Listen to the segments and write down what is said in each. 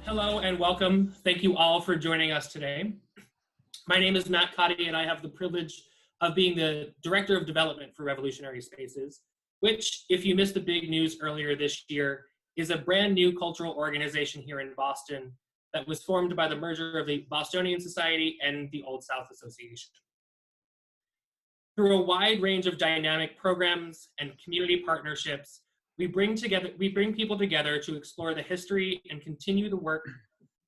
Hello and welcome. Thank you all for joining us today. My name is Matt Cotty and I have the privilege of being the Director of Development for Revolutionary Spaces, which, if you missed the big news earlier this year, is a brand new cultural organization here in Boston that was formed by the merger of the Bostonian Society and the Old South Association. Through a wide range of dynamic programs and community partnerships, we bring people together to explore the history and continue the work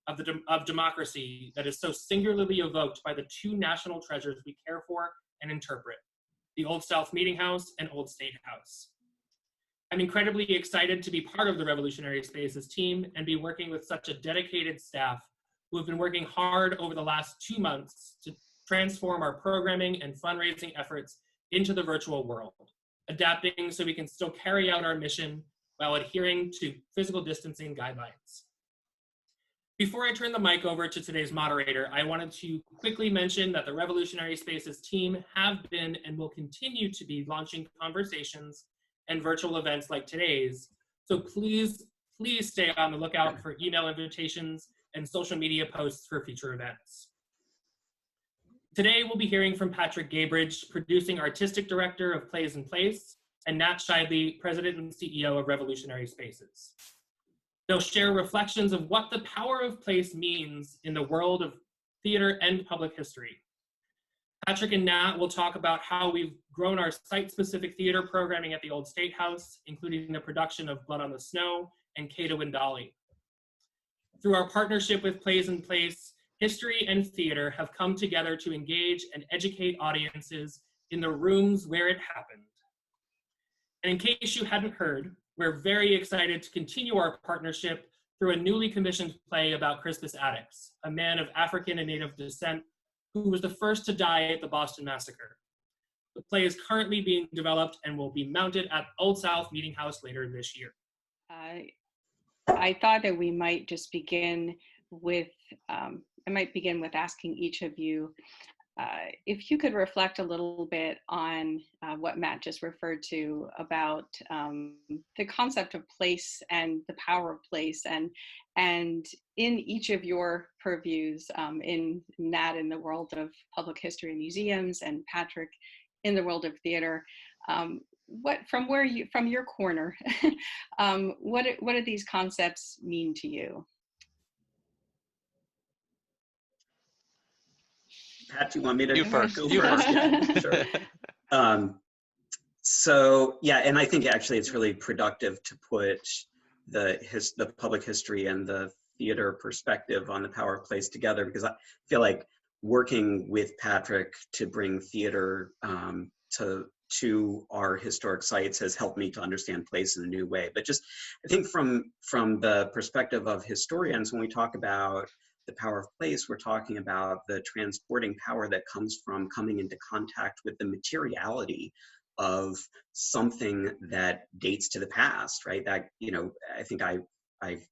of democracy that is so singularly evoked by the two national treasures we care for and interpret, the Old South Meeting House and Old State House. I'm incredibly excited to be part of the Revolutionary Spaces team and be working with such a dedicated staff who have been working hard over the last 2 months to transform our programming and fundraising efforts into the virtual world, adapting so we can still carry out our mission while adhering to physical distancing guidelines. Before I turn the mic over to today's moderator, I wanted to quickly mention that the Revolutionary Spaces team have been and will continue to be launching conversations and virtual events like today's. So please stay on the lookout for email invitations and social media posts for future events. Today, we'll be hearing from Patrick Gabridge, Producing Artistic Director of Plays and Plays, and Nat Sheidley, President and CEO of Revolutionary Spaces. They'll share reflections of what the power of place means in the world of theater and public history. Patrick and Nat will talk about how we've grown our site-specific theater programming at the Old State House, including the production of Blood on the Snow and Cato and Dolly. Through our partnership with Plays and Plays, history and theater have come together to engage and educate audiences in the rooms where it happened. And in case you hadn't heard, we're very excited to continue our partnership through a newly commissioned play about Crispus Attucks, a man of African and Native descent who was the first to die at the Boston Massacre. The play is currently being developed and will be mounted at Old South Meeting House later this year. I thought that we might just begin with I might begin with asking each of you if you could reflect a little bit on what Matt just referred to about the concept of place and the power of place, and in each of your purviews, in Nat in the world of public history and museums, and Patrick in the world of theater. From your corner, what do these concepts mean to you? Pat, do you want me to go first? Yeah, sure. So yeah, and I think actually it's really productive to put the public history and the theater perspective on the power of place together, because I feel like working with Patrick to bring theater to our historic sites has helped me to understand place in a new way. But just, I think from the perspective of historians, when we talk about the power of place, we're talking about the transporting power that comes from coming into contact with the materiality of something that dates to the past, right? That, you know, I think I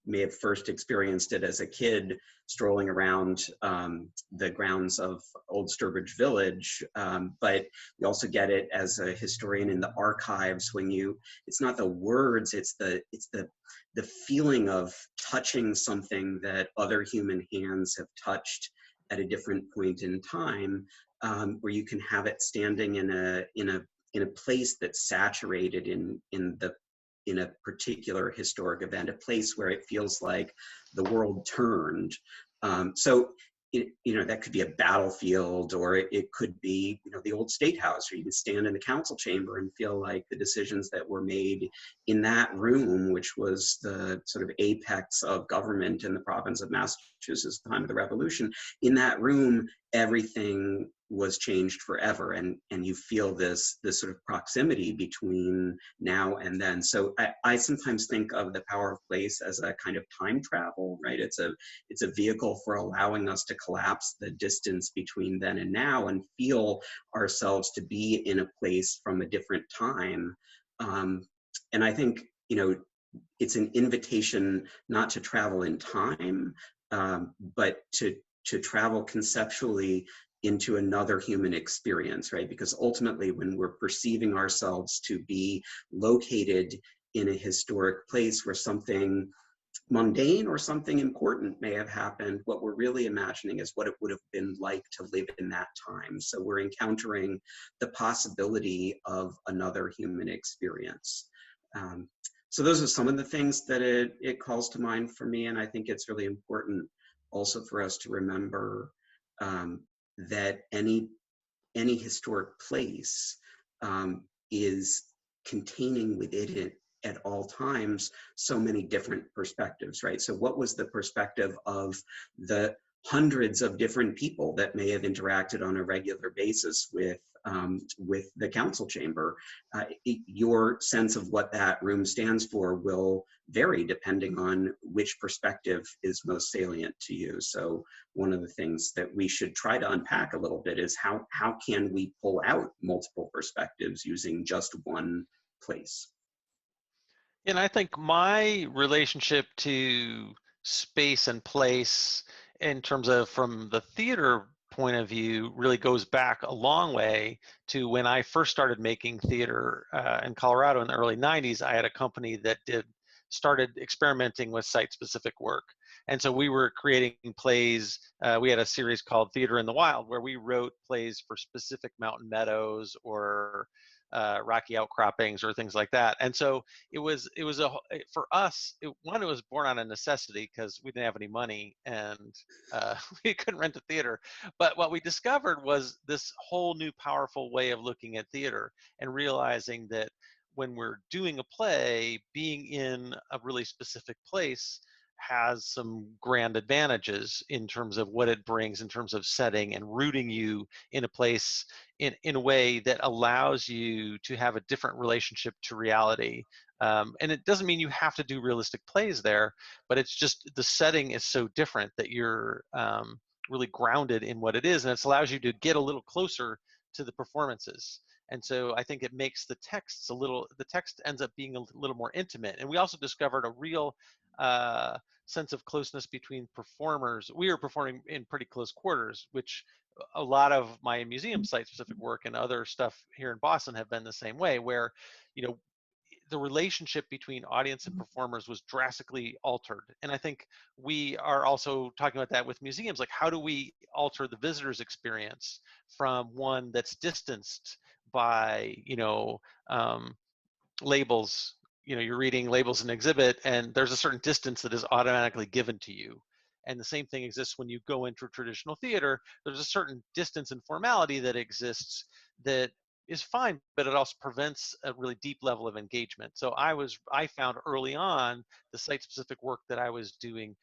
may have first experienced it as a kid strolling around the grounds of Old Sturbridge Village, but you also get it as a historian in the archives when it's not the words, it's the feeling of touching something that other human hands have touched at a different point in time, where you can have it standing in a place that's saturated in a particular historic event, a place where it feels like the world turned. So, that could be a battlefield, or it could be, the Old State House, or you can stand in the council chamber and feel like the decisions that were made in that room, which was the sort of apex of government in the province of Massachusetts at the time of the Revolution, in that room, everything was changed forever, and you feel this sort of proximity between now and then. So I sometimes think of the power of place as a kind of time travel, right? It's a vehicle for allowing us to collapse the distance between then and now and feel ourselves to be in a place from a different time. And I think, it's an invitation not to travel in time, but to travel conceptually into another human experience, right? Because ultimately, when we're perceiving ourselves to be located in a historic place where something mundane or something important may have happened, what we're really imagining is what it would have been like to live in that time. So we're encountering the possibility of another human experience. So those are some of the things that it calls to mind for me, and I think it's really important also for us to remember that any historic place is containing within it at all times so many different perspectives, right? So what was the perspective of the hundreds of different people that may have interacted on a regular basis with the council chamber? Your sense of what that room stands for will vary depending on which perspective is most salient to you. So one of the things that we should try to unpack a little bit is how can we pull out multiple perspectives using just one place? And I think my relationship to space and place in terms of from the theater point of view really goes back a long way to when I first started making theater in Colorado in the early 90s. I had a company that started experimenting with site-specific work. And so we were creating plays. We had a series called Theater in the Wild where we wrote plays for specific mountain meadows or rocky outcroppings or things like that. And so it was for us, it was born out of necessity because we didn't have any money and we couldn't rent a theater. But what we discovered was this whole new powerful way of looking at theater and realizing that when we're doing a play, being in a really specific place has some grand advantages in terms of what it brings in terms of setting and rooting you in a place in a way that allows you to have a different relationship to reality. And it doesn't mean you have to do realistic plays there, but it's just the setting is so different that you're really grounded in what it is, and it allows you to get a little closer to the performances. And so I think it makes the text ends up being a little more intimate. And we also discovered a real sense of closeness between performers. We were performing in pretty close quarters, which a lot of my museum site-specific work and other stuff here in Boston have been the same way, where, the relationship between audience and performers was drastically altered. And I think we are also talking about that with museums, like how do we alter the visitor's experience from one that's distanced by, labels. You're reading labels in an exhibit and there's a certain distance that is automatically given to you. And the same thing exists when you go into a traditional theater. There's a certain distance and formality that exists that is fine, but it also prevents a really deep level of engagement. So I found early on the site-specific work that I was doing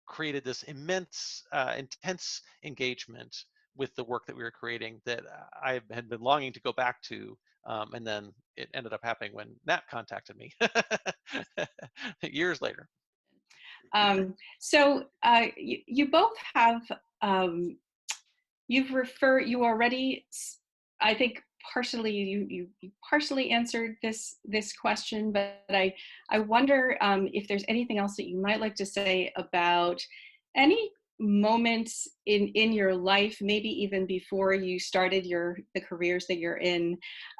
created this immense, intense engagement with the work that we were creating that I had been longing to go back to. And then it ended up happening when Nat contacted me years later. So you both have, you already, I think partially you partially answered this question, but I wonder if there's anything else that you might like to say about any moments in your life, maybe even before you started the careers that you're in,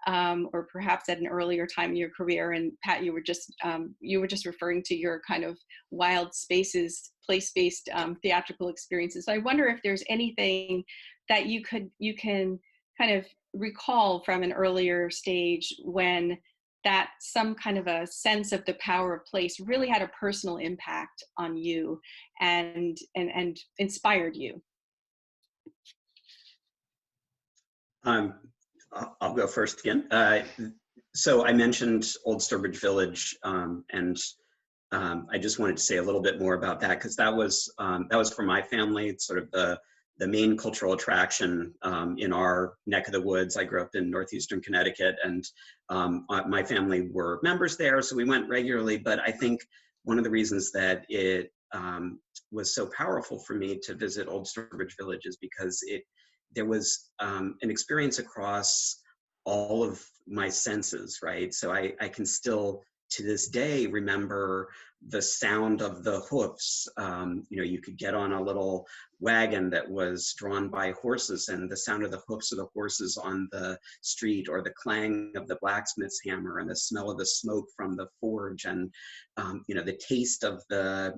or perhaps at an earlier time in your career. And Pat, you were just referring to your kind of wild spaces, place-based theatrical experiences. So I wonder if there's anything that you can kind of recall from an earlier stage when that some kind of a sense of the power of place really had a personal impact on you and inspired you. I'll go first again. So I mentioned Old Sturbridge Village, and I just wanted to say a little bit more about that because that was for my family. It's sort of the main cultural attraction in our neck of the woods. I grew up in northeastern Connecticut, and my family were members there, so we went regularly. But I think one of the reasons that it was so powerful for me to visit Old Sturbridge Village is because there was an experience across all of my senses, right? So I can still to this day remember the sound of the hoofs. You could get on a little wagon that was drawn by horses, and the sound of the hoofs of the horses on the street, or the clang of the blacksmith's hammer, and the smell of the smoke from the forge, and the taste of the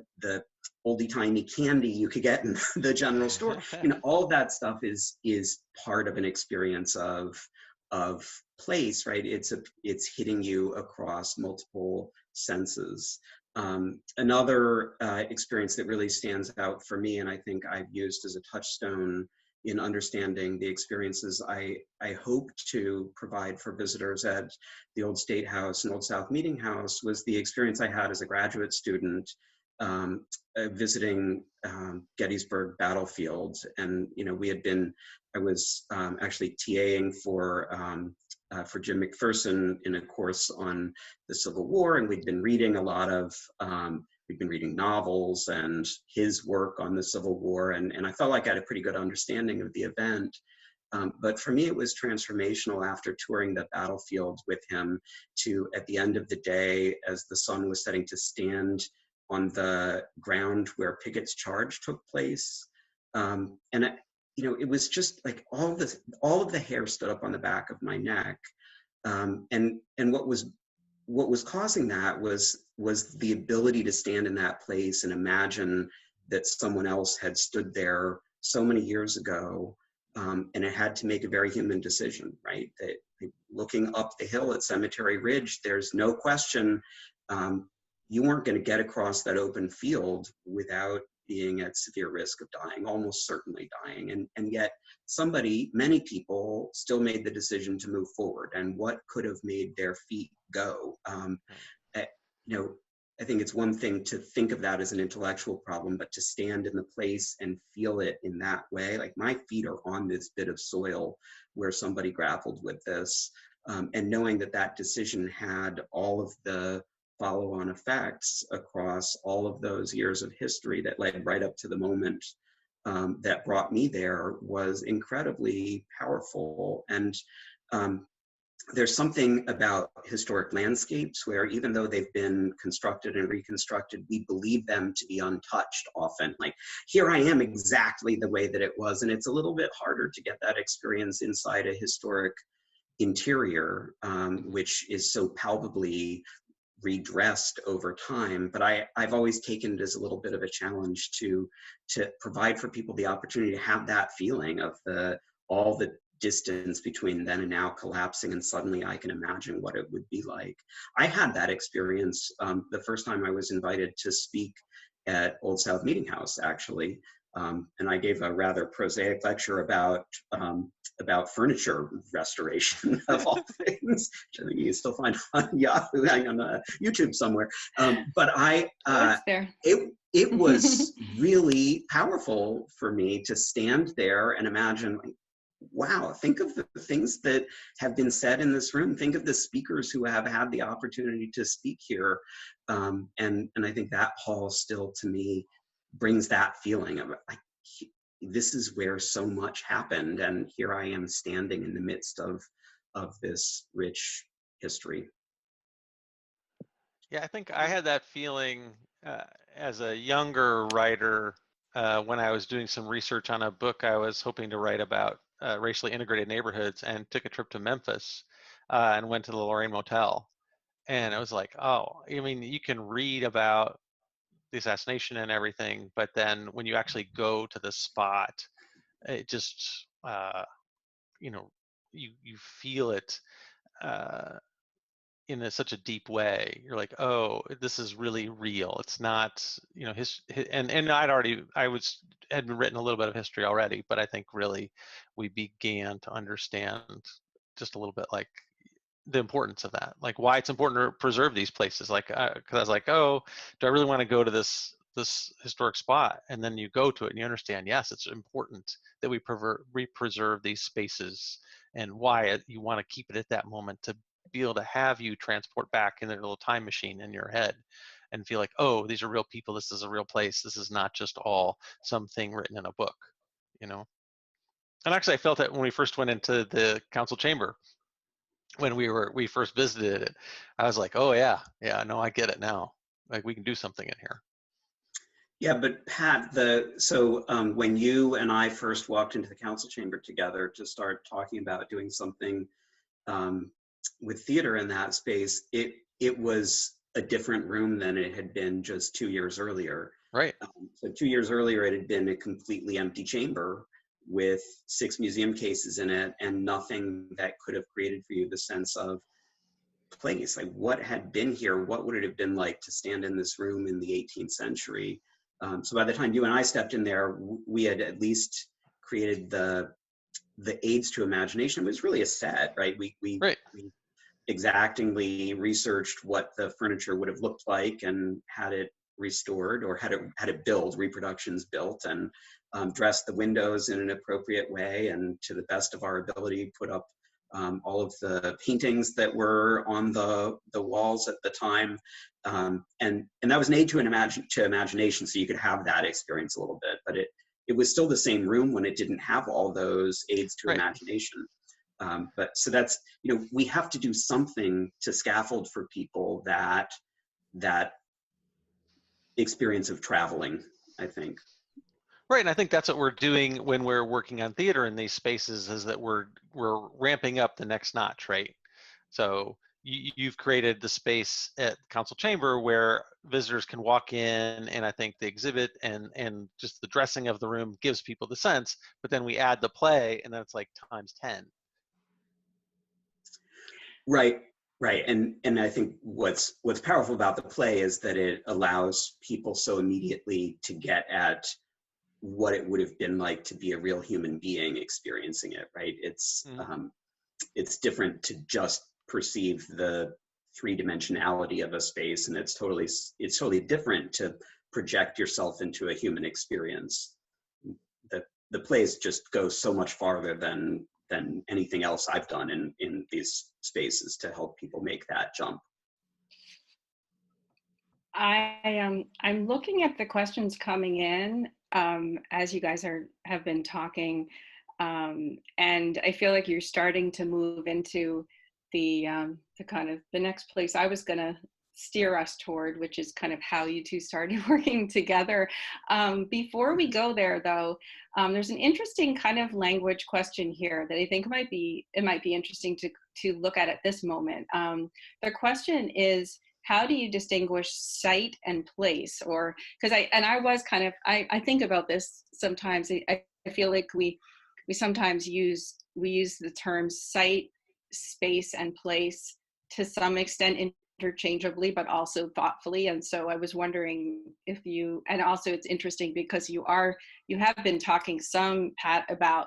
oldie-timey candy you could get in the general store. All of that stuff is part of an experience of place, right? It's hitting you across multiple senses. Another experience that really stands out for me, and I think I've used as a touchstone in understanding the experiences I hope to provide for visitors at the Old State House and Old South Meeting House, was the experience I had as a graduate student visiting Gettysburg Battlefield. And I was actually TAing for Jim McPherson in a course on the Civil War, and we'd been reading novels and his work on the Civil War, and I felt like I had a pretty good understanding of the event. But for me, it was transformational after touring the battlefield with him to, at the end of the day, as the sun was setting, to stand on the ground where Pickett's charge took place. It was just like all of the hair stood up on the back of my neck. And what was causing that was the ability to stand in that place and imagine that someone else had stood there so many years ago, and it had to make a very human decision, right? That looking up the hill at Cemetery Ridge, there's no question you weren't going to get across that open field without being at severe risk of dying, almost certainly dying. And yet many people still made the decision to move forward. And what could have made their feet go? I think it's one thing to think of that as an intellectual problem, but to stand in the place and feel it in that way, like my feet are on this bit of soil where somebody grappled with this, and knowing that decision had all of the follow-on effects across all of those years of history that led right up to the moment that brought me there was incredibly powerful. And there's something about historic landscapes where, even though they've been constructed and reconstructed, we believe them to be untouched often. Like, here I am exactly the way that it was. And it's a little bit harder to get that experience inside a historic interior, which is so palpably redressed over time. But I've always taken it as a little bit of a challenge to provide for people the opportunity to have that feeling of all the distance between then and now collapsing, and suddenly I can imagine what it would be like. I had that experience the first time I was invited to speak at Old South Meeting House, actually. And I gave a rather prosaic lecture about furniture restoration, of all things, which I think you can still find on Yahoo, on YouTube somewhere. But it was really powerful for me to stand there and imagine, like, wow, think of the things that have been said in this room. Think of the speakers who have had the opportunity to speak here. And I think that hall still, to me, brings that feeling of, like, this is where so much happened, and here I am standing in the midst of this rich history. Yeah, I think I had that feeling as a younger writer when I was doing some research on a book I was hoping to write about racially integrated neighborhoods, and took a trip to Memphis and went to the Lorraine Motel. And it was like, oh, I mean, you can read about the assassination and everything, but then when you actually go to the spot, it just, you feel it in such a deep way. You're like, oh, this is really real. It's not, and had been written a little bit of history already, but I think really we began to understand just a little bit, like, the importance of that, like why it's important to preserve these places. Like, because I was like, oh, do I really want to go to this historic spot? And then you go to it and you understand, yes, it's important that we preserve these spaces, and why you want to keep it at that moment, to be able to have you transport back in a little time machine in your head and feel like, oh, these are real people. This is a real place. This is not just all something written in a book, And actually, I felt that when we first went into the council chamber, when we first visited it. I was like, oh yeah, no, I get it now. Like we can do something in here. Yeah, but Pat, when you and I first walked into the council chamber together to start talking about doing something um, with theater in that space, it was a different room than it had been just 2 years earlier. Right. So 2 years earlier, it had been a completely empty chamber with 6 museum cases in it and nothing that could have created for you the sense of place. Like what had been here, what would it have been like to stand in this room in the 18th century? So by the time you and I stepped in there, we had at least created the aids to imagination. It was really a set, right? We exactingly researched what the furniture would have looked like and had it restored, or had it built, reproductions built, and dressed the windows in an appropriate way, and to the best of our ability put up all of the paintings that were on the walls at the time, and that was an aid to imagination, so you could have that experience a little bit. But it was still the same room when it didn't have all those aids to imagination. But so that's, we have to do something to scaffold for people that experience of traveling, I think. Right, and I think that's what we're doing when we're working on theater in these spaces, is that we're ramping up the next notch, right? So you've created the space at Council Chamber where visitors can walk in, and I think the exhibit and just the dressing of the room gives people the sense, but then we add the play, and then it's like times 10. Right. And I think what's powerful about the play is that it allows people so immediately to get at what it would have been like to be a real human being experiencing it, right? It's different to just perceive the three-dimensionality of a space, and it's totally different to project yourself into a human experience. The plays just go so much farther than anything else I've done in these spaces to help people make that jump. I'm looking at the questions coming in as you guys have been talking, and I feel like you're starting to move into the kind of the next place I was going to steer us toward, which is kind of how you two started working together. Before we go there, though, there's an interesting kind of language question here that I think it might be interesting to look at this moment. The question is, how do you distinguish site and place? Or because I think about this sometimes. I feel like we sometimes use the terms site, space, and place to some extent interchangeably, but also thoughtfully. And so I was wondering if you, and also it's interesting because you have been talking some, Pat, about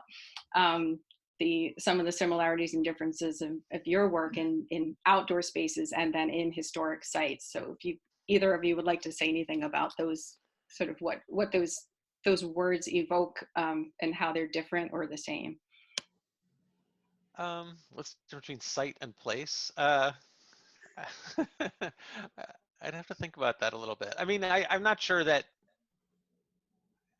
some of the similarities and differences of your work in outdoor spaces and then in historic sites. So if either of you would like to say anything about those, sort of what those words evoke, and how they're different or the same. What's the difference between site and place? I'd have to think about that a little bit. I mean, I'm not sure that,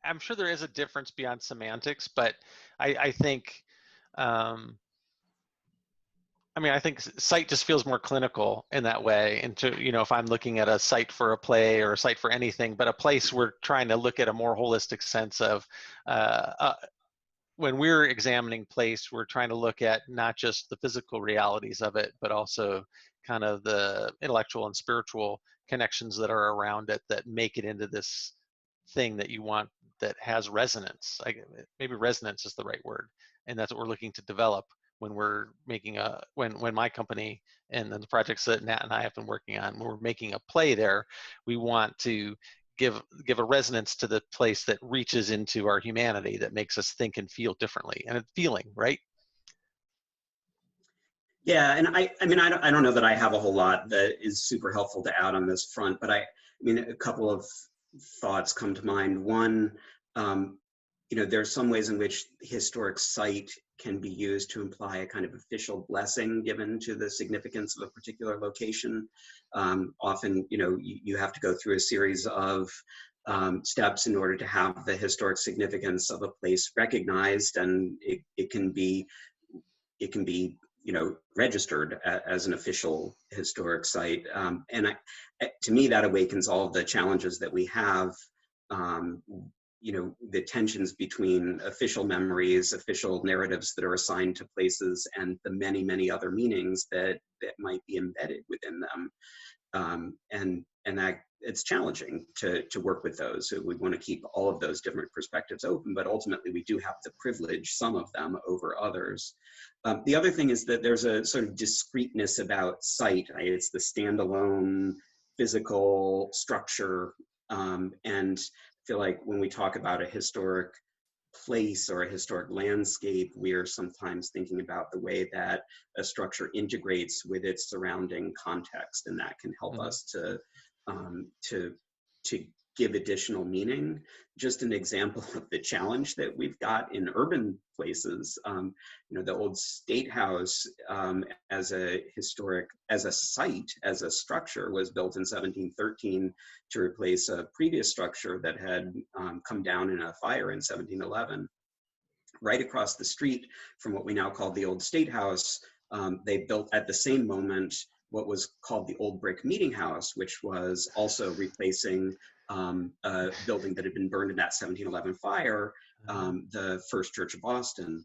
I'm sure there is a difference beyond semantics, but I think, I think site just feels more clinical in that way. And if I'm looking at a site for a play or a site for anything, but a place, we're trying to look at a more holistic sense of, when we're examining place, we're trying to look at not just the physical realities of it, but also kind of the intellectual and spiritual connections that are around it that make it into this thing that you want, that has resonance. Maybe resonance is the right word. And that's what we're looking to develop when we're making when my company and then the projects that Nat and I have been working on, when we're making a play there, we want to give a resonance to the place that reaches into our humanity, that makes us think and feel differently, and it's feeling, right? Yeah, and I don't know that I have a whole lot that is super helpful to add on this front, but I mean, a couple of thoughts come to mind. One, there's some ways in which historic site can be used to imply a kind of official blessing given to the significance of a particular location. Often, you have to go through a series of steps in order to have the historic significance of a place recognized, and it can be registered as an official historic site. To me, that awakens all of the challenges that we have, the tensions between official memories, official narratives that are assigned to places, and the many, many other meanings that might be embedded within them. And that it's challenging to work with those. So we want to keep all of those different perspectives open, but ultimately we do have to privilege some of them over others. The other thing is that there's a sort of discreteness about site. Right? It's the standalone physical structure. And I feel like when we talk about a historic place or a historic landscape, we are sometimes thinking about the way that a structure integrates with its surrounding context, and that can help us to give additional meaning. Just an example of the challenge that we've got in urban places, the old State House as a site, as a structure, was built in 1713 to replace a previous structure that had come down in a fire in 1711. Right across the street from what we now call the old State House, they built at the same moment what was called the Old Brick Meeting House, which was also replacing a building that had been burned in that 1711 fire, the First Church of Boston.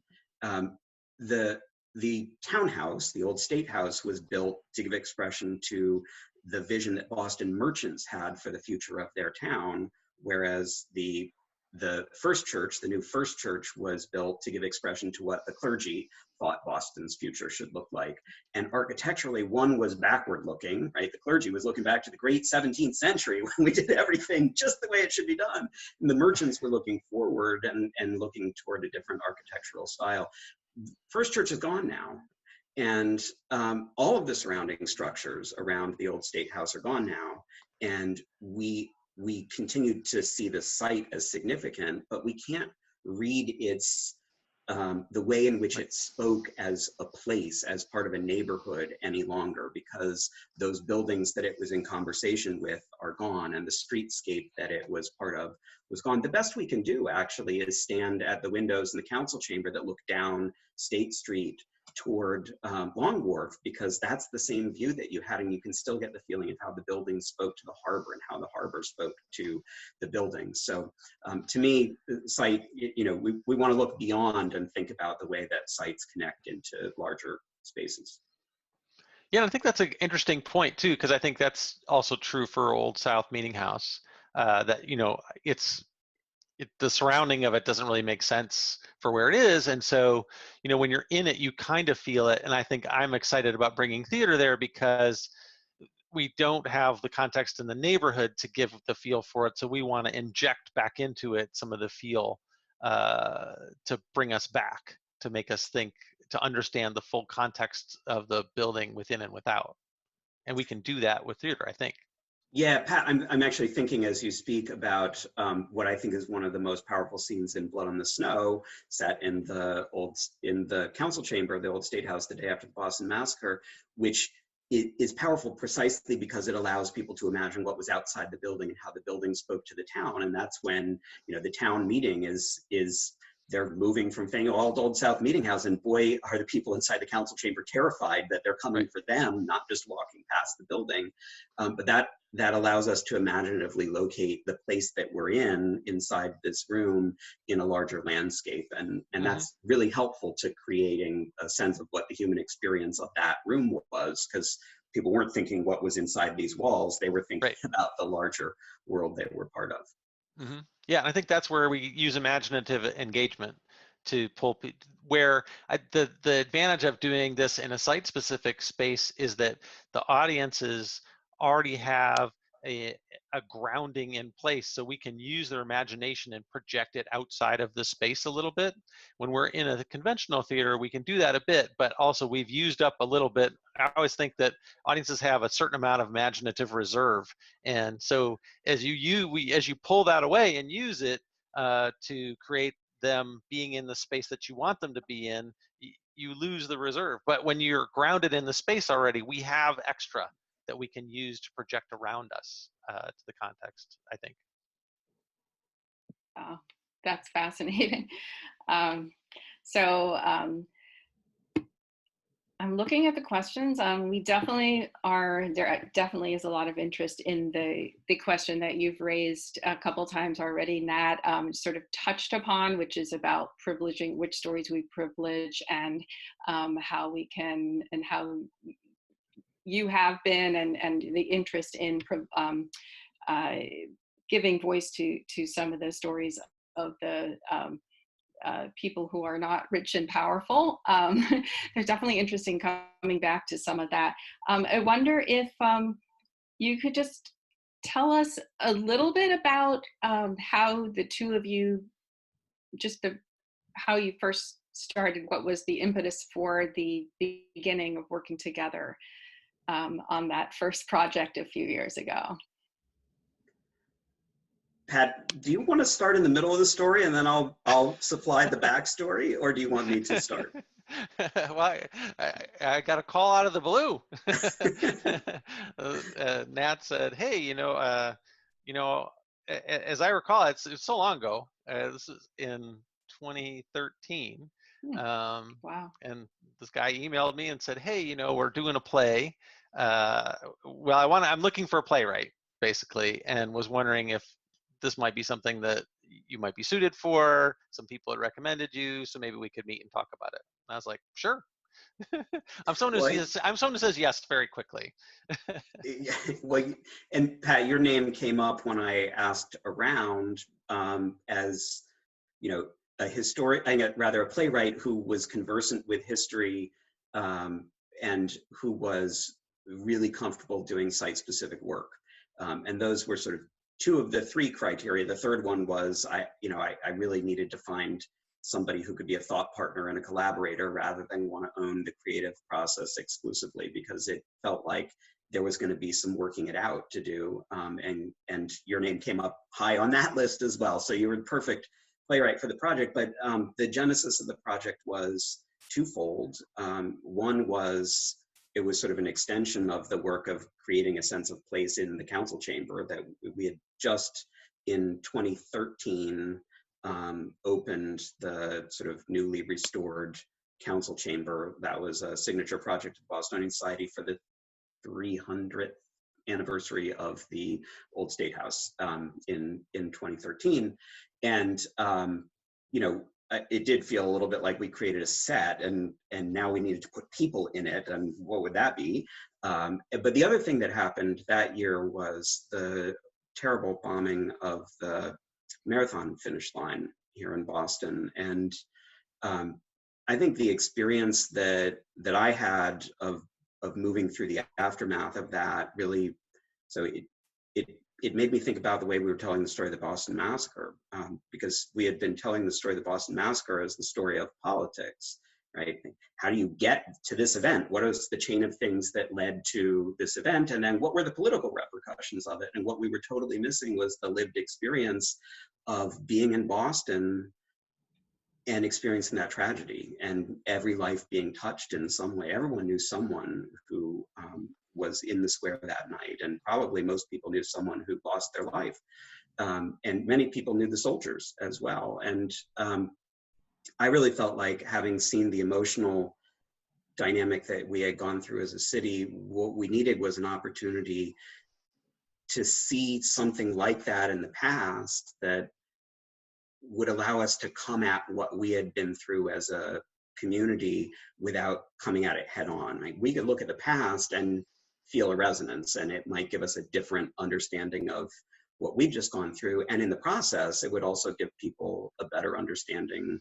The townhouse, the old State House, was built to give expression to the vision that Boston merchants had for the future of their town, whereas the first church, the new First Church, was built to give expression to what the clergy thought Boston's future should look like. And architecturally, one was backward looking, right? The clergy was looking back to the great 17th century when we did everything just the way it should be done. And the merchants were looking forward and looking toward a different architectural style. First Church is gone now. And all of the surrounding structures around the old State House are gone now. And we continue to see the site as significant, but we can't read the way in which it spoke as a place, as part of a neighborhood any longer, because those buildings that it was in conversation with are gone, and the streetscape that it was part of was gone. The best we can do, actually, is stand at the windows in the council chamber that look down State Street toward Long Wharf, because that's the same view that you had, and you can still get the feeling of how the building spoke to the harbor and how the harbor spoke to the building. So to me, site, we want to look beyond and think about the way that sites connect into larger spaces. Yeah, I think that's an interesting point too, because I think that's also true for Old South Meeting House, that, the surrounding of it doesn't really make sense for where it is. And so, when you're in it, you kind of feel it. And I think I'm excited about bringing theater there because we don't have the context in the neighborhood to give the feel for it. So we want to inject back into it some of the feel to bring us back, to make us think, to understand the full context of the building within and without. And we can do that with theater, I think. Yeah, Pat, I'm actually thinking as you speak about what I think is one of the most powerful scenes in Blood on the Snow, set in the council chamber of the old State House the day after the Boston Massacre, which is powerful precisely because it allows people to imagine what was outside the building and how the building spoke to the town. And that's when, the town meeting is they're moving from Faneuil to Old South Meeting House, and boy, are the people inside the council chamber terrified that they're coming for them, not just walking past the building. But that allows us to imaginatively locate the place that we're inside this room in a larger landscape. And that's really helpful to creating a sense of what the human experience of that room was, because people weren't thinking what was inside these walls. They were thinking about the larger world they were part of. Mm-hmm. Yeah, and I think that's where we use imaginative engagement to pull where the advantage of doing this in a site-specific space is that the audiences already have a grounding in place, so we can use their imagination and project it outside of the space a little bit. When we're in a conventional theater, we can do that a bit, but also we've used up a little bit. I always think that audiences have a certain amount of imaginative reserve, and so as you pull that away and use it to create them being in the space that you want them to be in, you lose the reserve. But when you're grounded in the space already, we have extra that we can use to project around us to the context, I think. Oh, that's fascinating. I'm I'm looking at the questions. We definitely are, there definitely is a lot of interest in the question that you've raised a couple times already, Nat, sort of touched upon, which is about privileging, which stories we privilege, and how we can, and how you have been, and the interest in giving voice to some of the stories of the people who are not rich and powerful. There's definitely interesting coming back to some of that. I wonder if you could just tell us a little bit about how the two of you, how you first started, what was the impetus for the beginning of working together on that first project a few years ago. Pat, do you want to start in the middle of the story and then I'll supply the backstory, or do you want me to start? Well, I got a call out of the blue. Nat said, "Hey, as I recall, it's so long ago. This is in 2013. Wow. And this guy emailed me and said, "Hey, we're doing a play. I'm looking for a playwright, basically, and was wondering if this might be something that you might be suited for. Some people had recommended you, so maybe we could meet and talk about it." And I was like, "Sure." I'm someone who says yes very quickly. Well, and Pat, your name came up when I asked around as a playwright who was conversant with history and who was really comfortable doing site-specific work. And those were sort of two of the three criteria. The third one was I really needed to find somebody who could be a thought partner and a collaborator rather than want to own the creative process exclusively, because it felt like there was going to be some working it out to do. And your name came up high on that list as well. So you were the perfect playwright for the project. But the genesis of the project was twofold. One was, it was sort of an extension of the work of creating a sense of place in the council chamber that we had just in 2013 opened the sort of newly restored council chamber. That was a signature project of Bostonian Society for the 300th anniversary of the old State House in 2013. And, it did feel a little bit like we created a set and now we needed to put people in it, and what would that be? But the other thing that happened that year was the terrible bombing of the marathon finish line here in Boston. And I think the experience that I had of moving through the aftermath of that really, so it made me think about the way we were telling the story of the Boston Massacre, because we had been telling the story of the Boston Massacre as the story of politics, right? How do you get to this event? What is the chain of things that led to this event? And then what were the political repercussions of it? And what we were totally missing was the lived experience of being in Boston and experiencing that tragedy, and every life being touched in some way. Everyone knew someone who was in the square that night, and probably most people knew someone who lost their life. And many people knew the soldiers as well. And I really felt like, having seen the emotional dynamic that we had gone through as a city, what we needed was an opportunity to see something like that in the past that would allow us to come at what we had been through as a community without coming at it head on. Like, we could look at the past and feel a resonance, and it might give us a different understanding of what we've just gone through. And in the process, it would also give people a better understanding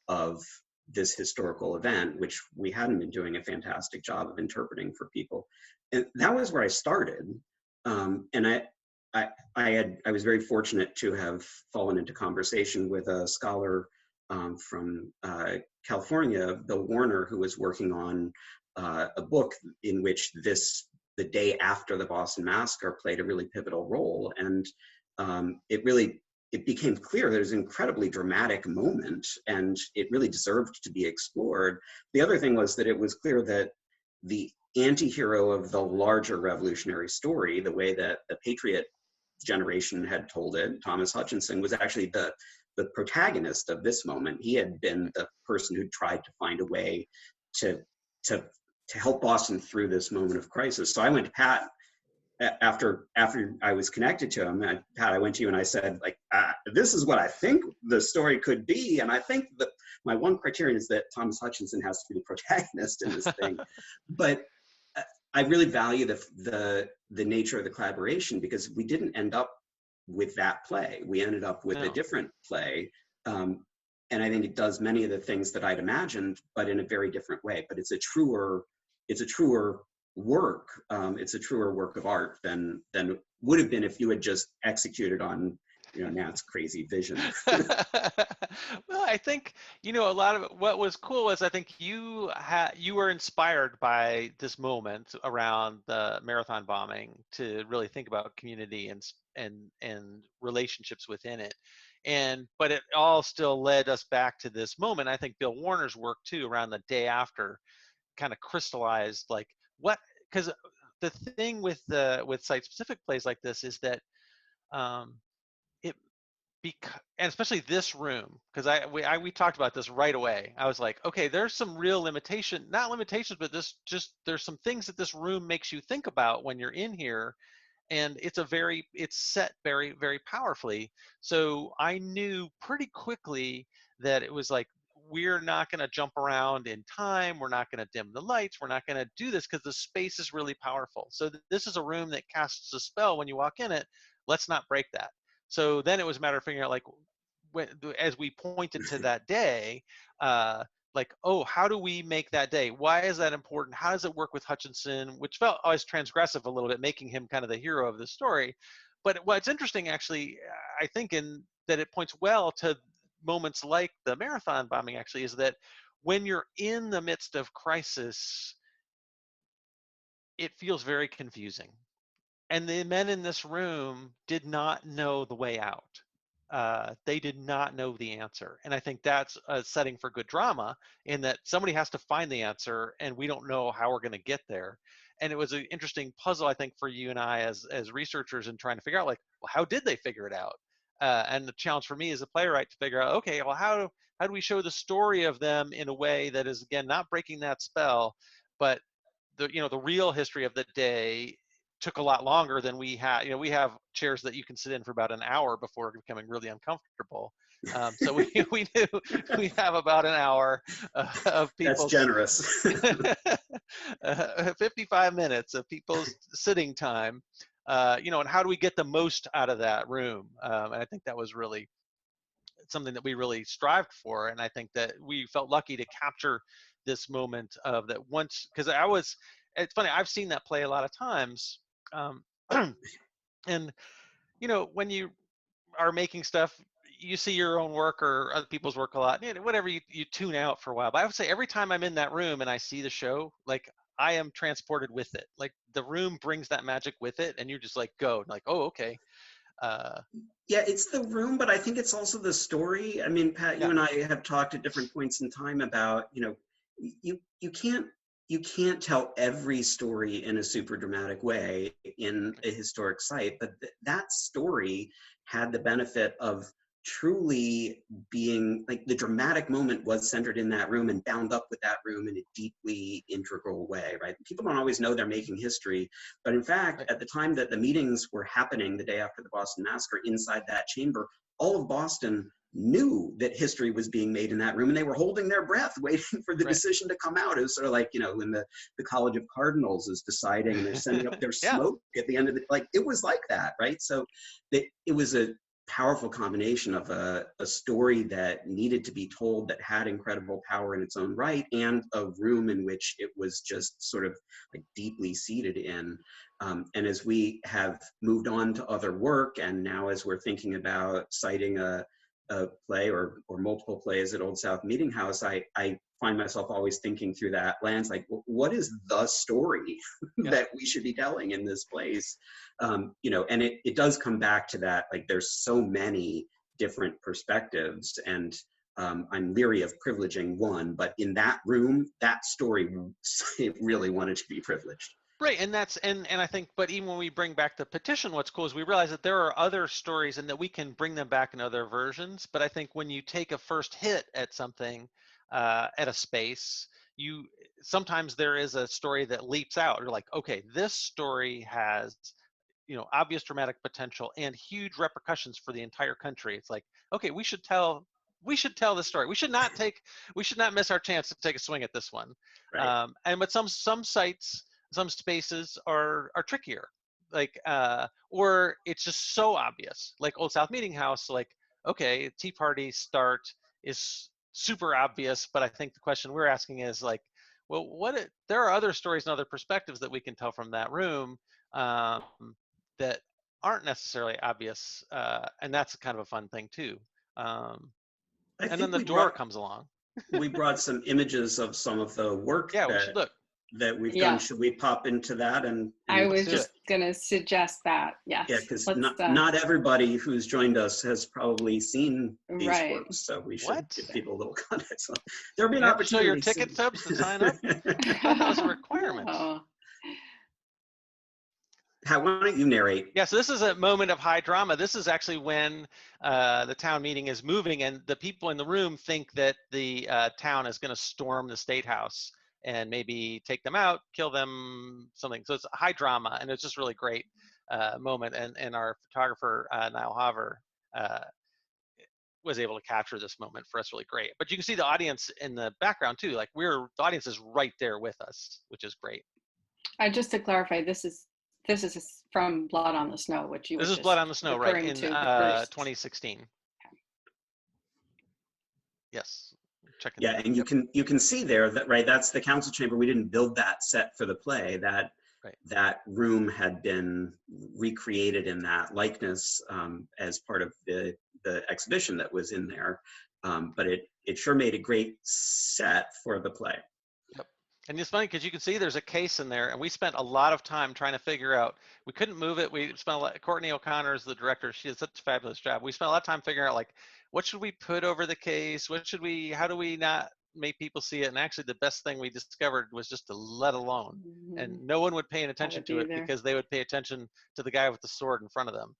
of this historical event, which we hadn't been doing a fantastic job of interpreting for people. And that was where I started. And I was very fortunate to have fallen into conversation with a scholar from California, Bill Warner, who was working on a book in which the day after the Boston Massacre played a really pivotal role. And it became clear that it was an incredibly dramatic moment, and it really deserved to be explored. The other thing was that it was clear that the anti-hero of the larger revolutionary story, the way that the Patriot generation had told it, Thomas Hutchinson, was actually the protagonist of this moment. He had been the person who tried to find a way to to help Boston through this moment of crisis. So I went to Pat after I was connected to him. Pat, I went to you and I said, like, this is what I think the story could be. And I think that my one criterion is that Thomas Hutchinson has to be the protagonist in this thing. But I really value the nature of the collaboration, because we didn't end up with that play. We ended up with a different play. And I think it does many of the things that I'd imagined, but in a very different way. But it's a truer work. It's a truer work of art than would have been if you had just executed on, Nat's crazy vision. Well, I think, a lot of what was cool was, I think you were inspired by this moment around the marathon bombing to really think about community and relationships within it. But it all still led us back to this moment. I think Bill Warner's work too, around the day after, kind of crystallized like because the thing with site-specific plays like this is that and especially this room, because we talked about this right away. I was like, okay, there's some real not limitations, but there's some things that this room makes you think about when you're in here. And it's set very, very powerfully. So I knew pretty quickly that it was like, we're not going to jump around in time. We're not going to dim the lights. We're not going to do this because the space is really powerful. So this is a room that casts a spell when you walk in it. Let's not break that. So then it was a matter of figuring out, like, as we pointed to that day, like, oh, how do we make that day? Why is that important? How does it work with Hutchinson? Which felt always transgressive a little bit, making him kind of the hero of the story. But what's interesting, actually, I think, in that it points well to moments like the marathon bombing, actually, is that when you're in the midst of crisis, it feels very confusing. And the men in this room did not know the way out. They did not know the answer. And I think that's a setting for good drama, in that somebody has to find the answer and we don't know how we're going to get there. And it was an interesting puzzle, I think, for you and I as researchers, in trying to figure out, like, well, how did they figure it out? And the challenge for me as a playwright to figure out, okay, well, how do we show the story of them in a way that is, again, not breaking that spell, but the real history of the day took a lot longer than we had. We have chairs that you can sit in for about an hour before becoming really uncomfortable. So we knew we have about an hour of people. That's generous. 55 minutes of people's sitting time. And how do we get the most out of that room? And I think that was really something that we really strived for. And I think that we felt lucky to capture this moment of that once, because it's funny, I've seen that play a lot of times. And, when you are making stuff, you see your own work or other people's work a lot, whatever, you tune out for a while. But I would say every time I'm in that room and I see the show, like, I am transported with it. Like, the room brings that magic with it, and you're just like, go, like, oh, okay. Yeah, it's the room, but I think it's also the story. I mean, Pat, you and I have talked at different points in time about, you can't tell every story in a super dramatic way in a historic site, but that story had the benefit of truly being, like, the dramatic moment was centered in that room and bound up with that room in a deeply integral way, right? People don't always know they're making history, but in fact, at the time that the meetings were happening the day after the Boston Massacre inside that chamber, all of Boston knew that history was being made in that room, and they were holding their breath waiting for the decision to come out. It was sort of like, when the College of Cardinals is deciding and they're sending up their smoke at the end of it. Like, it was like that, right? So it was a powerful combination of a story that needed to be told, that had incredible power in its own right, and a room in which it was just sort of like deeply seated in. And as we have moved on to other work, and now as we're thinking about citing a play or multiple plays at Old South Meeting House, I find myself always thinking through that lens, like, what is the story that we should be telling in this place? And it does come back to that, like, there's so many different perspectives, and I'm leery of privileging one, but in that room, that story, it really wanted to be privileged. Right, and I think, but even when we bring back the petition, what's cool is we realize that there are other stories and that we can bring them back in other versions. But I think when you take a first hit at something, at a space, sometimes there is a story that leaps out. You're like, okay, this story has, obvious dramatic potential and huge repercussions for the entire country. It's like, okay, we should tell this story. We should not miss our chance to take a swing at this one. Right. But some sites, some spaces are trickier, like, or it's just so obvious, like Old South Meeting House. Like, okay, Tea Party start is super obvious, but I think the question we're asking is like, well, there are other stories and other perspectives that we can tell from that room that aren't necessarily obvious, and that's kind of a fun thing too. And then the door comes along. We brought some images of some of the work Yeah, we should look. that we've Yeah. done. Should we pop into that? And I was do just going to suggest that. Yes. yeah, because Let's, not everybody who's joined us has probably seen these Right. works, so we should What? give people a little context. There'll be an You have to show opportunity. your ticket stubs to sign up. I thought that was a requirement. Oh. Why don't you narrate? Yeah, so this is a moment of high drama. This is actually when the town meeting is moving, and the people in the room think that the town is going to storm the State House and maybe take them out, kill them, something. So it's high drama, and it's just really great moment. And our photographer, Niall Haver, was able to capture this moment for us really great. But you can see the audience in the background too. Like the audience is right there with us, which is great. Just to clarify, this is from Blood on the Snow, which you. This is just Blood on the Snow, right? referring In to the first. 2016. Yes. Checking. Yeah, and you can see there that, right, that's the council chamber. We didn't build that set for the play. That room had been recreated in that likeness as part of the exhibition that was in there. But it sure made a great set for the play. Yep. And it's funny because you can see there's a case in there, and we spent a lot of time trying to figure out. We couldn't move it. We spent a lot. Courtney O'Connor is the director. She did such a fabulous job. We spent a lot of time figuring out, like, what should we put over the case? How do we not make people see it? And actually, the best thing we discovered was just to let alone, and no one would pay attention to it because they would pay attention to the guy with the sword in front of them.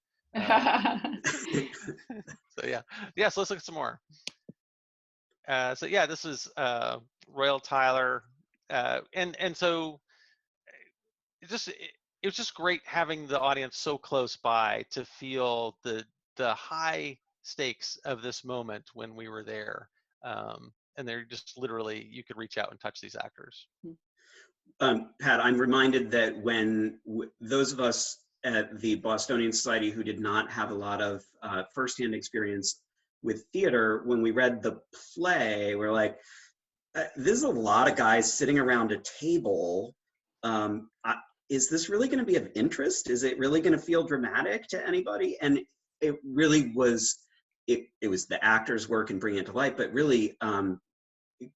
So yeah. So let's look at some more. So yeah, this is Royal Tyler. And so it was just great having the audience so close by to feel the high stakes of this moment when we were there, and they're just literally, you could reach out and touch these actors. Pat, I'm reminded that when those of us at the Bostonian Society who did not have a lot of firsthand experience with theater, when we read the play, we're like, this is a lot of guys sitting around a table. Is this really going to be of interest? Is it really going to feel dramatic to anybody? And it really was, it was the actor's work and bringing it to life, but really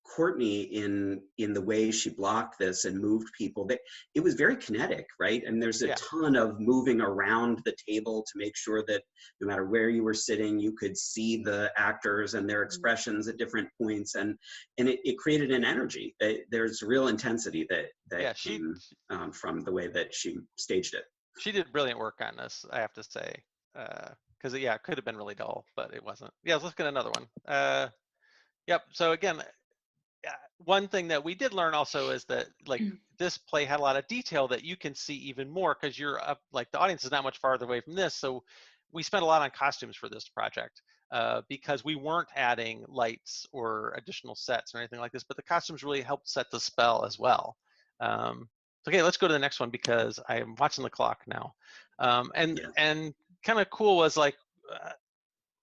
Courtney in the way she blocked this and moved people, that it was very kinetic, right? And there's a ton of moving around the table to make sure that no matter where you were sitting, you could see the actors and their expressions at different points, and it created an energy. There's real intensity that came from the way that she staged it. She did brilliant work on this, I have to say, because it could have been really dull, but it wasn't. Yeah, let's look at another one. Yep. So again, one thing that we did learn also is that, like, this play had a lot of detail that you can see even more because you're up, like, the audience is not much farther away from this. So we spent a lot on costumes for this project because we weren't adding lights or additional sets or anything like this, but the costumes really helped set the spell as well. Okay, let's go to the next one because I'm watching the clock now. And kind of cool was like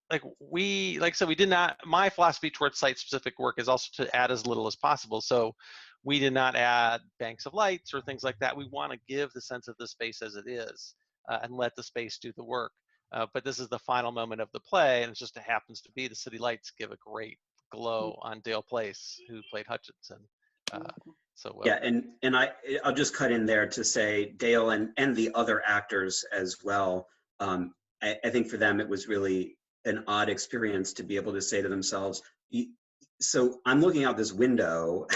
I said, we did not, my philosophy towards site-specific work is also to add as little as possible. So we did not add banks of lights or things like that. We want to give the sense of the space as it is and let the space do the work. But this is the final moment of the play, and it just happens to be the city lights give a great glow on Dale Place, who played Hutchinson. So well. Yeah, and I'll just cut in there to say Dale and the other actors as well. I think for them it was really an odd experience to be able to say to themselves, so I'm looking out this window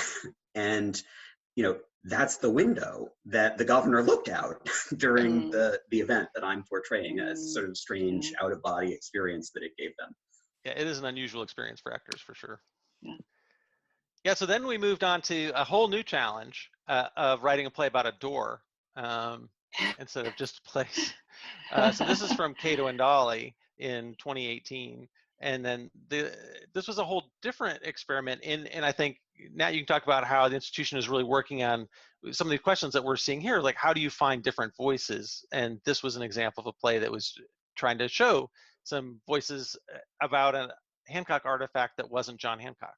and that's the window that the governor looked out during the event that I'm portraying, as sort of strange out of body experience that it gave them. Yeah, it is an unusual experience for actors for sure. Yeah, so then we moved on to a whole new challenge of writing a play about a door um, instead of just a place. So this is from Cato and Dolly in 2018. And then this was a whole different experiment. And I think, Nat, you can talk about how the institution is really working on some of the questions that we're seeing here, like how do you find different voices? And this was an example of a play that was trying to show some voices about a Hancock artifact that wasn't John Hancock.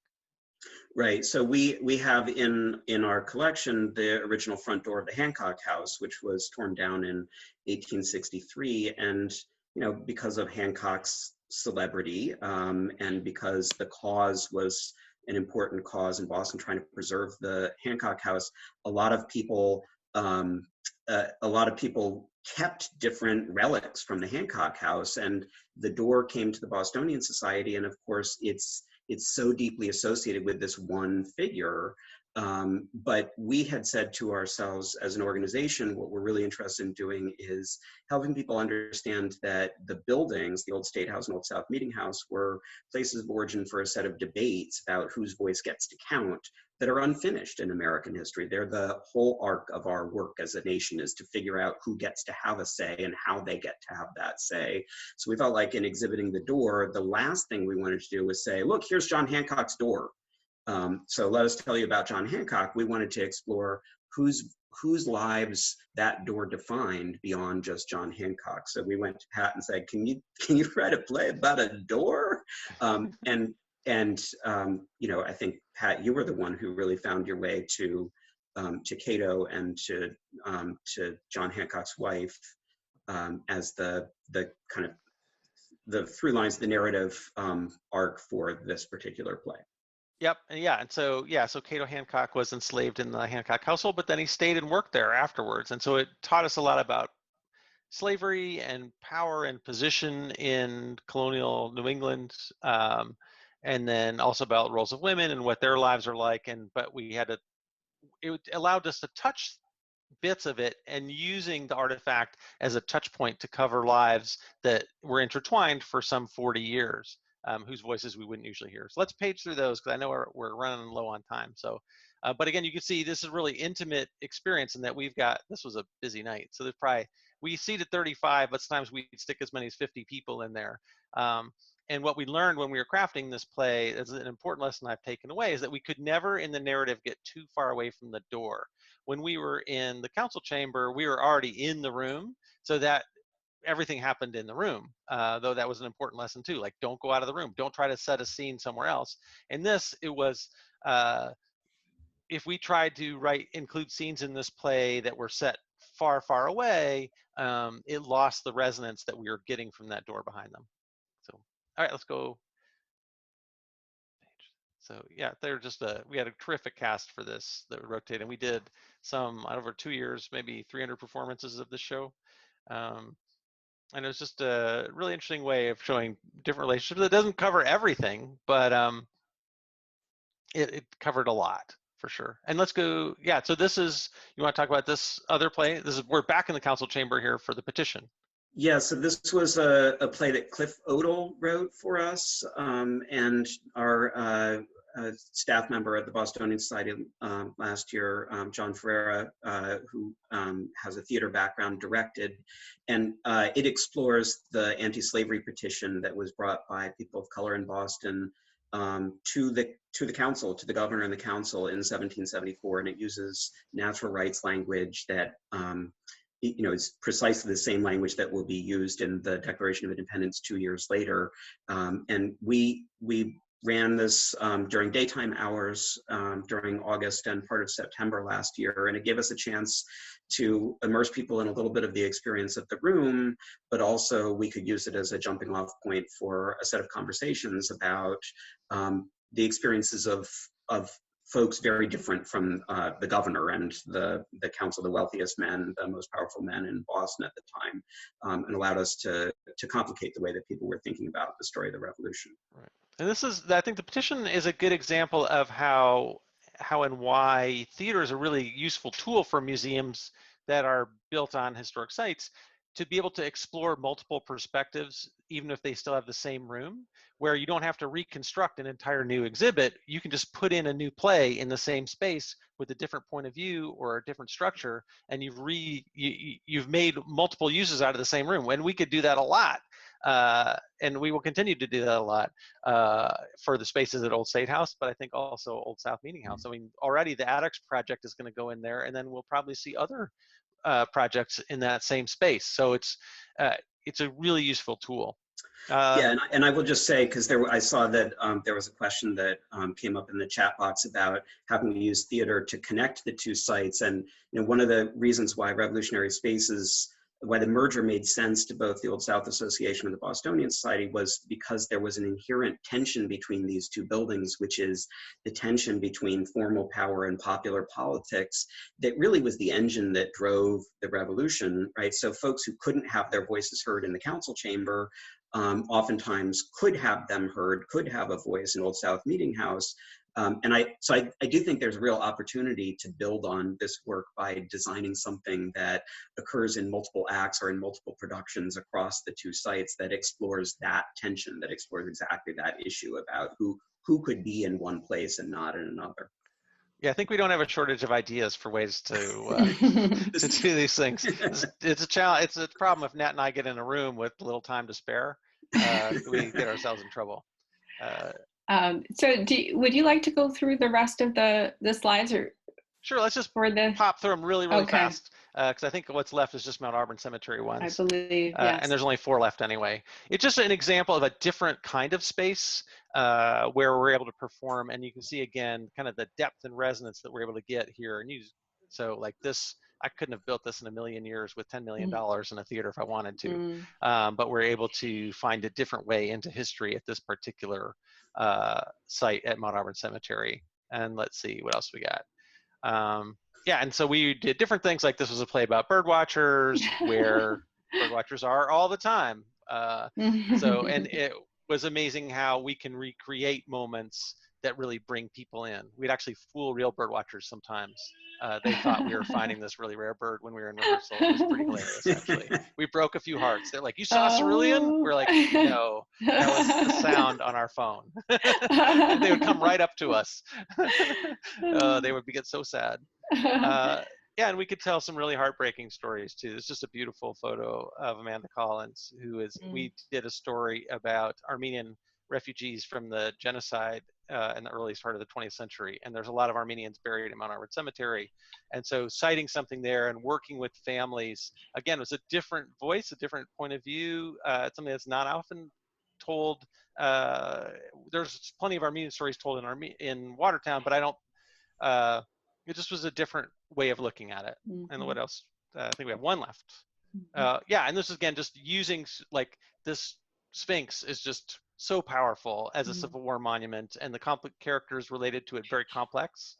Right. So we have in our collection the original front door of the Hancock House, which was torn down in 1863, and because of Hancock's celebrity, and because the cause was an important cause in Boston, trying to preserve the Hancock House, a lot of people kept different relics from the Hancock House, and the door came to the Bostonian Society, and of course it's so deeply associated with this one figure. But we had said to ourselves as an organization, what we're really interested in doing is helping people understand that the buildings, the old State House and Old South Meeting House, were places of origin for a set of debates about whose voice gets to count that are unfinished in American history. They're the whole arc of our work as a nation, is to figure out who gets to have a say and how they get to have that say. So we felt like in exhibiting the door, the last thing we wanted to do was say, look, here's John Hancock's door. So let us tell you about John Hancock. We wanted to explore whose lives that door defined beyond just John Hancock. So we went to Pat and said, can you write a play about a door? I think, Pat, you were the one who really found your way to Cato and to John Hancock's wife as the kind of the through lines, the narrative arc for this particular play. Yep, and so Cato Hancock was enslaved in the Hancock household, but then he stayed and worked there afterwards, and so it taught us a lot about slavery and power and position in colonial New England, and then also about roles of women and what their lives are like. But it allowed us to touch bits of it and using the artifact as a touch point to cover lives that were intertwined for some 40 years. Whose voices we wouldn't usually hear. So let's page through those because I know we're running low on time. So, but again, you can see this is really intimate experience in that this was a busy night. So there's we seated 35, but sometimes we stick as many as 50 people in there. And what we learned when we were crafting this play, is an important lesson I've taken away, is that we could never in the narrative get too far away from the door. When we were in the council chamber, we were already in the room, so that everything happened in the room, though that was an important lesson too. Like, don't go out of the room. Don't try to set a scene somewhere else. In this, it was, if we tried to include scenes in this play that were set far, far away, it lost the resonance that we were getting from that door behind them. So, all right, let's go. So yeah, we had a terrific cast for this that rotated, and we did some over 2 years, maybe 300 performances of the show. And it was just a really interesting way of showing different relationships. It doesn't cover everything, but it covered a lot for sure. And let's go. Yeah. So you want to talk about this other play? We're back in the council chamber here for the petition. Yeah. So this was a play that Cliff Odell wrote for us, and our staff member at the Bostonian Society last year, John Ferreira, who has a theater background, directed, and it explores the anti-slavery petition that was brought by people of color in Boston to the council, to the governor and the council in 1774, and it uses natural rights language that it's precisely the same language that will be used in the Declaration of Independence 2 years later, and we ran this during daytime hours during August and part of September last year, and it gave us a chance to immerse people in a little bit of the experience of the room, but also we could use it as a jumping off point for a set of conversations about the experiences of folks very different from the governor and the council, the wealthiest men, the most powerful men in Boston at the time, and allowed us to complicate the way that people were thinking about the story of the Revolution. Right. And I think the petition is a good example of how and why theater is a really useful tool for museums that are built on historic sites. to be able to explore multiple perspectives, even if they still have the same room, where you don't have to reconstruct an entire new exhibit. You can just put in a new play in the same space with a different point of view or a different structure, and you've made multiple uses out of the same room. And we could do that a lot, and we will continue to do that a lot for the spaces at Old State House, but I think also Old South Meeting House. I mean, already the Attics project is going to go in there, and then we'll probably see other projects in that same space. So it's a really useful tool. Yeah, and I will just say, because I saw that there was a question that came up in the chat box about how can we use theater to connect the two sites. And one of the reasons why Revolutionary Spaces, why the merger made sense to both the Old South Association and the Bostonian Society, was because there was an inherent tension between these two buildings, which is the tension between formal power and popular politics that really was the engine that drove the revolution, right? So folks who couldn't have their voices heard in the council chamber oftentimes could have them heard, could have a voice in Old South Meeting House. And I do think there's a real opportunity to build on this work by designing something that occurs in multiple acts or in multiple productions across the two sites that explores that tension, that explores exactly that issue about who could be in one place and not in another. Yeah, I think we don't have a shortage of ideas for ways to to do these things. It's a challenge. It's a problem if Nat and I get in a room with little time to spare. We get ourselves in trouble. So would you like to go through the rest of the slides, or? Sure, let's just pop through them really fast, because I think what's left is just Mount Auburn Cemetery ones. I believe, yes. And there's only 4 left anyway. It's just an example of a different kind of space where we're able to perform, and you can see again kind of the depth and resonance that we're able to get here. And so like this, I couldn't have built this in a million years with $10 million in a theater if I wanted to, but we're able to find a different way into history at this particular site at Mount Auburn Cemetery. And let's see what else we got. Yeah, and so we did different things, like this was a play about bird watchers, where bird watchers are all the time. And it was amazing how we can recreate moments that really bring people in. We'd actually fool real bird watchers sometimes. They thought we were finding this really rare bird when we were in rehearsal. It was pretty hilarious, actually. We broke a few hearts. They're like, "You saw a cerulean?" We're like, "No, that was the sound on our phone." They would come right up to us. They would get so sad. Yeah, and we could tell some really heartbreaking stories too. It's just a beautiful photo of Amanda Collins, who is, we did a story about Armenian refugees from the genocide in the earliest part of the 20th century. And there's a lot of Armenians buried in Mount Auburn Cemetery. And so citing something there and working with families, again, was a different voice, a different point of view. It's something that's not often told. There's plenty of Armenian stories told in Watertown, but I don't, it just was a different way of looking at it. And what else? I think we have one left. Yeah, and this is, again, just using, like, this Sphinx is just so powerful as a Civil War monument, and the characters related to it very complex.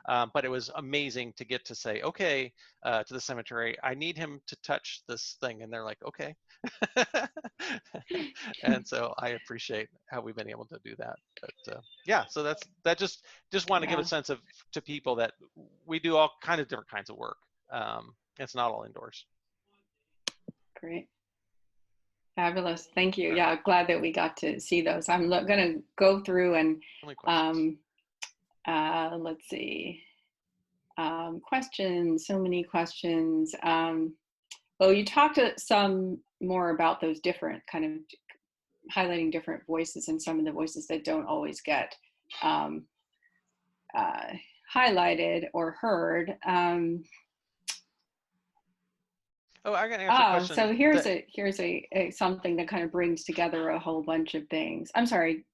But it was amazing to get to say, okay, to the cemetery, I need him to touch this thing. And they're like, okay. And so I appreciate how we've been able to do that. But yeah, so that just want to give a sense to people that we do all kind of different kinds of work. It's not all indoors. Great. Fabulous. Thank you. Yeah, glad that we got to see those. I'm going to go through and let's see. Questions, so many questions. Well, you talked some more about those different kind of highlighting different voices, and some of the voices that don't always get highlighted or heard. Oh, I got to answer a question. So here's a something that kind of brings together a whole bunch of things. I'm sorry.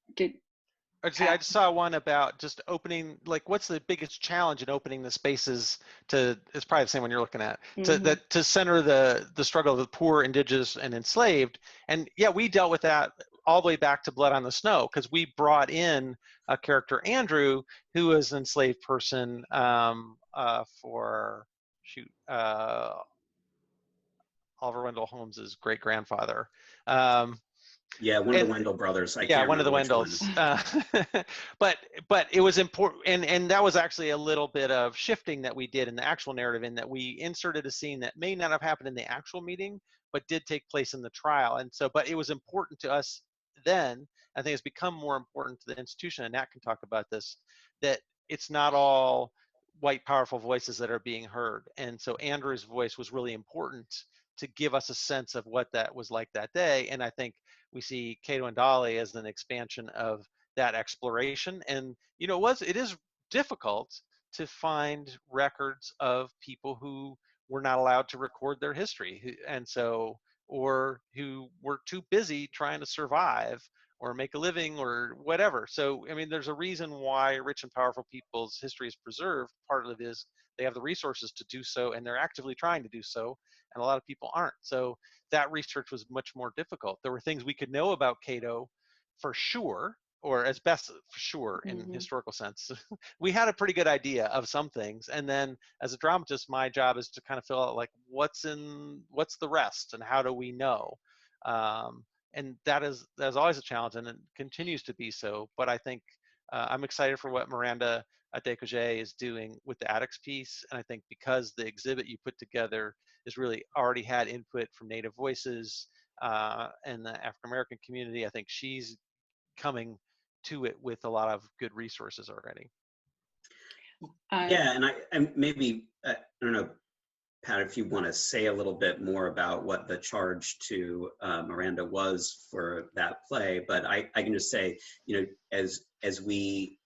I just saw one about just opening, like, what's the biggest challenge in opening the spaces to, it's probably the same one you're looking at, to center the struggle of the poor, indigenous, and enslaved. And yeah, we dealt with that all the way back to Blood on the Snow, because we brought in a character, Andrew, who was an enslaved person for, Oliver Wendell Holmes's great-grandfather. Yeah, one of the Wendell brothers. Yeah, one of the Wendells. But it was important, and that was actually a little bit of shifting that we did in the actual narrative, in that we inserted a scene that may not have happened in the actual meeting, but did take place in the trial. And so, but it was important to us then. I think it's become more important to the institution, and Nat can talk about this, that it's not all white powerful voices that are being heard. And so Andrew's voice was really important to give us a sense of what that was like that day. And I think we see Cato and Dolly as an expansion of that exploration. And it is difficult to find records of people who were not allowed to record their history, or who were too busy trying to survive or make a living or whatever. So, I mean, there's a reason why rich and powerful people's history is preserved. Part of it is they have the resources to do so, and they're actively trying to do so, and a lot of people aren't. So that research was much more difficult. There were things we could know about Cato for sure, or as best for sure in historical sense. We had a pretty good idea of some things, and then as a dramatist, my job is to kind of fill out like what's the rest, and how do we know? And that's always a challenge, and it continues to be so. But I think I'm excited for what Miranda Adekoje is doing with the Attucks piece, and I think because the exhibit you put together has really already had input from Native voices and the African American community, I think she's coming to it with a lot of good resources already. Yeah, and maybe I don't know, Pat, if you want to say a little bit more about what the charge to Miranda was for that play, but I can just say, as we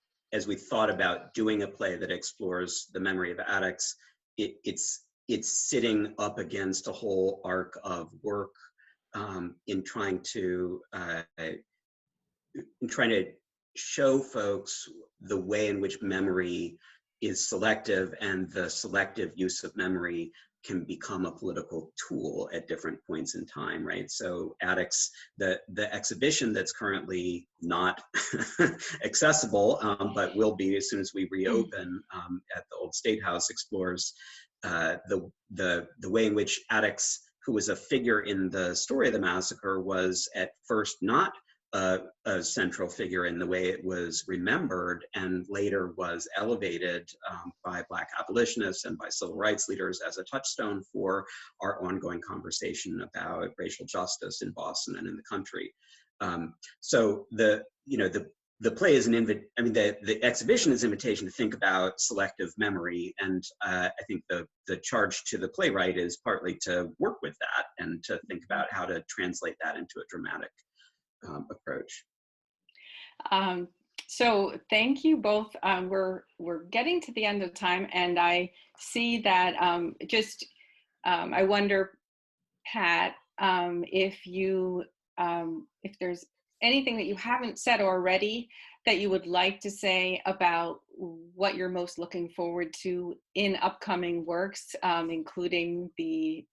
thought about doing a play that explores the memory of Attucks, it's sitting up against a whole arc of work in trying to show folks the way in which memory is selective, and the selective use of memory can become a political tool at different points in time, right? So Attucks, the exhibition that's currently not accessible, but will be as soon as we reopen at the Old State House, explores the way in which Attucks, who was a figure in the story of the massacre, was at first not a central figure in the way it was remembered, and later was elevated by Black abolitionists and by civil rights leaders as a touchstone for our ongoing conversation about racial justice in Boston and in the country. So the play is the exhibition is an invitation to think about selective memory, and I think the charge to the playwright is partly to work with that and to think about how to translate that into a dramatic approach. So thank you both. We're getting to the end of time, and I see that I wonder, Pat, if there's anything that you haven't said already that you would like to say about what you're most looking forward to in upcoming works, including the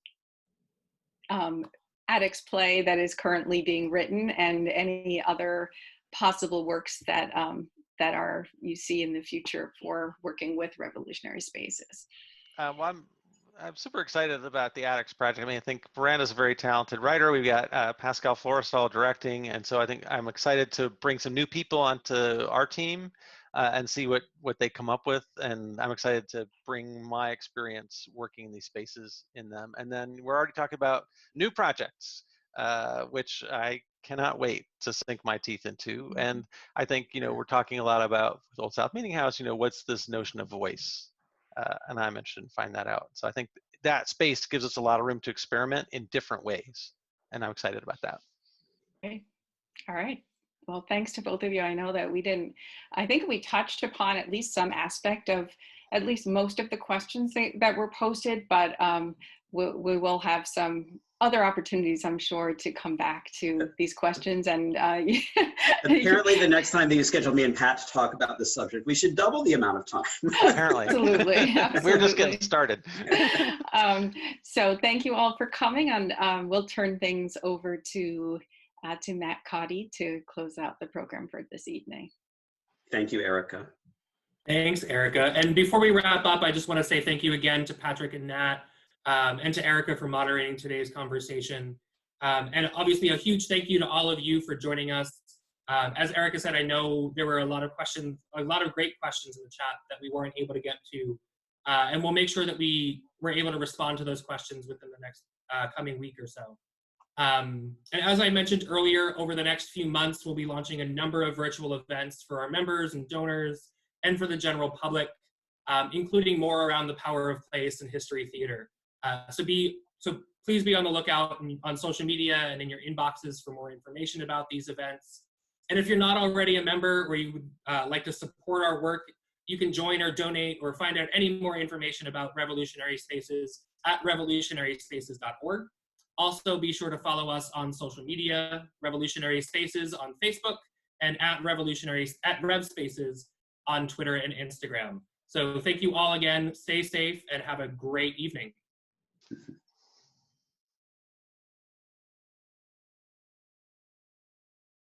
Attucks play that is currently being written, and any other possible works that you see in the future for working with revolutionary spaces. Well, I'm super excited about the Attucks project. I mean, I think Miranda's a very talented writer. We've got Pascal Florestal directing, and so I think I'm excited to bring some new people onto our team and see what they come up with. And I'm excited to bring my experience working in these spaces in them. And then we're already talking about new projects, which I cannot wait to sink my teeth into. And I think, we're talking a lot about Old South Meeting House, what's this notion of voice? And I'm interested in finding that out. So I think that space gives us a lot of room to experiment in different ways. And I'm excited about that. Okay. All right. Well, thanks to both of you. I know that I think we touched upon at least some aspect of at least most of the questions that were posted, but we will have some other opportunities, I'm sure, to come back to these questions. And apparently the next time that you schedule me and Pat to talk about this subject, we should double the amount of time. Apparently. Absolutely. We're just getting started. So thank you all for coming, and we'll turn things over to Matt Cotty to close out the program for this evening. Thank you, Erica. Thanks, Erica. And before we wrap up, I just want to say thank you again to Patrick and Nat, and to Erica for moderating today's conversation. And obviously a huge thank you to all of you for joining us. As Erica said, I know there were a lot of questions, a lot of great questions in the chat that we weren't able to get to. And we'll make sure that we were able to respond to those questions within the next coming week or so. And as I mentioned earlier, over the next few months, we'll be launching a number of virtual events for our members and donors and for the general public, including more around the power of place and history theater. So please be on the lookout on social media and in your inboxes for more information about these events. And if you're not already a member or you would like to support our work, you can join or donate or find out any more information about Revolutionary Spaces at revolutionaryspaces.org. Also, be sure to follow us on social media, Revolutionary Spaces on Facebook, and at Rev Spaces on Twitter and Instagram. So thank you all again. Stay safe and have a great evening.